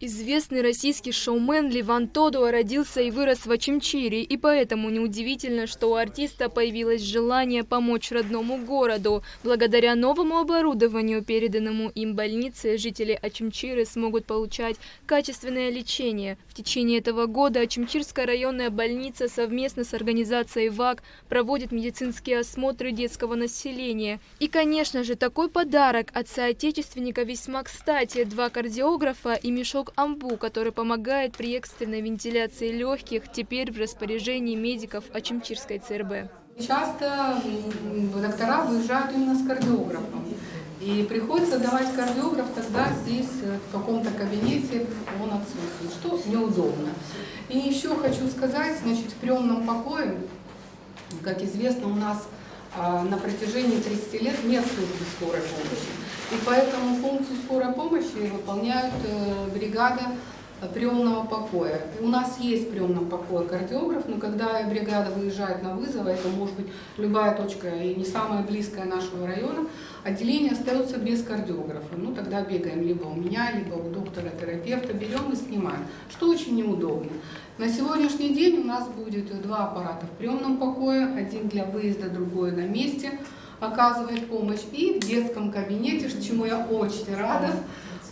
Известный российский шоумен Ливан Тодуа родился и вырос в Очимчире, и поэтому неудивительно, что у артиста появилось желание помочь родному городу. Благодаря новому оборудованию, переданному им больнице, жители Очимчиры смогут получать качественное лечение. В течение этого года Очимчирская районная больница совместно с организацией ВАК проводит медицинские осмотры детского населения. И, конечно же, такой подарок от соотечественника весьма кстати. 2 кардиографа и мешок амбу, который помогает при экстренной вентиляции легких, теперь в распоряжении медиков Очимчирской ЦРБ. Часто доктора выезжают именно с кардиографом. И приходится давать кардиограф тогда здесь, в каком-то кабинете, он отсутствует, что неудобно. И еще хочу сказать, значит, в приемном покое, как известно, у нас на протяжении 30 лет нет службы скорой помощи. И поэтому функцию скорой помощи выполняют бригада приемного покоя. И у нас есть в приемном покое кардиограф, но когда бригада выезжает на вызов, это может быть любая точка и не самая близкая нашего района, отделение остается без кардиографа. Ну тогда бегаем либо у меня, либо у доктора-терапевта, берем и снимаем, что очень неудобно. На сегодняшний день у нас будет 2 аппарата в приемном покое, один для выезда, другой на месте оказывает помощь. И в детском кабинете, чему я очень рада,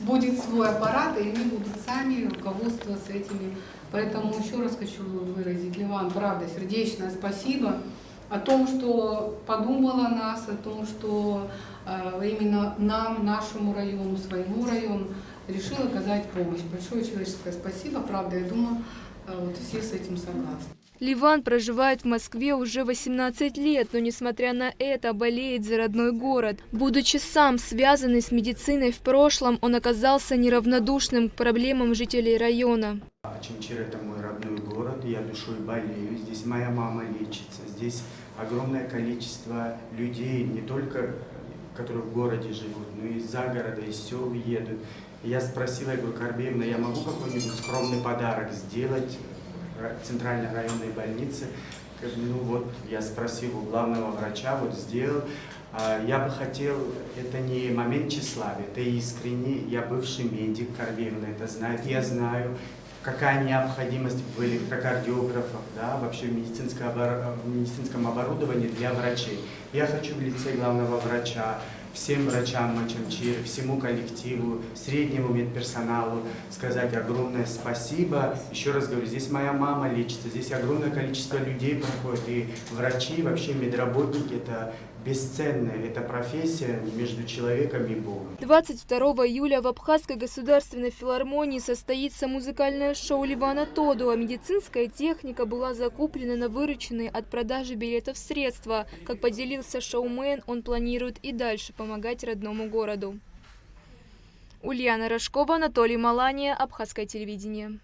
будет свой аппарат, и они будут сами руководствоваться этими. Поэтому еще раз хочу выразить, Ливан, правда, сердечное спасибо о том, что подумала о нас, о том, что именно нам, нашему району, своему району решил оказать помощь. Большое человеческое спасибо, правда, я думаю, вот все с этим согласны. Ливан проживает в Москве уже 18 лет, но несмотря на это болеет за родной город. Будучи сам связанный с медициной в прошлом, он оказался неравнодушным к проблемам жителей района. Очимчир — это мой родной город, я душой болею, здесь моя мама лечится, здесь огромное количество людей, не только которые в городе живут, но и из-за города, из сел едут. И я спросила, я говорю: Карбеевна, я могу какой-нибудь скромный подарок сделать центральной районной больнице? Ну вот, я спросил у главного врача, вот сделал. Я бы хотел, это не момент тщеславия, это искренне, я бывший медик, Карбеевна это знает, я знаю, какая необходимость в электрокардиографах, да, вообще в медицинском оборудовании для врачей. Я хочу в лице главного врача, всем врачам Очимчира, всему коллективу, среднему медперсоналу сказать огромное спасибо. Еще раз говорю, здесь моя мама лечится, здесь огромное количество людей проходит, и врачи, вообще медработники — это бесценная, это профессия между человеком и Богом. 22 июля в Абхазской государственной филармонии состоится музыкальное шоу Ливана Тодуа. Медицинская техника была закуплена на вырученные от продажи билетов средства. Как поделился шоумен, он планирует и дальше помогать родному городу. Ульяна Рожкова, Анатолий Малания, Абхазское телевидение.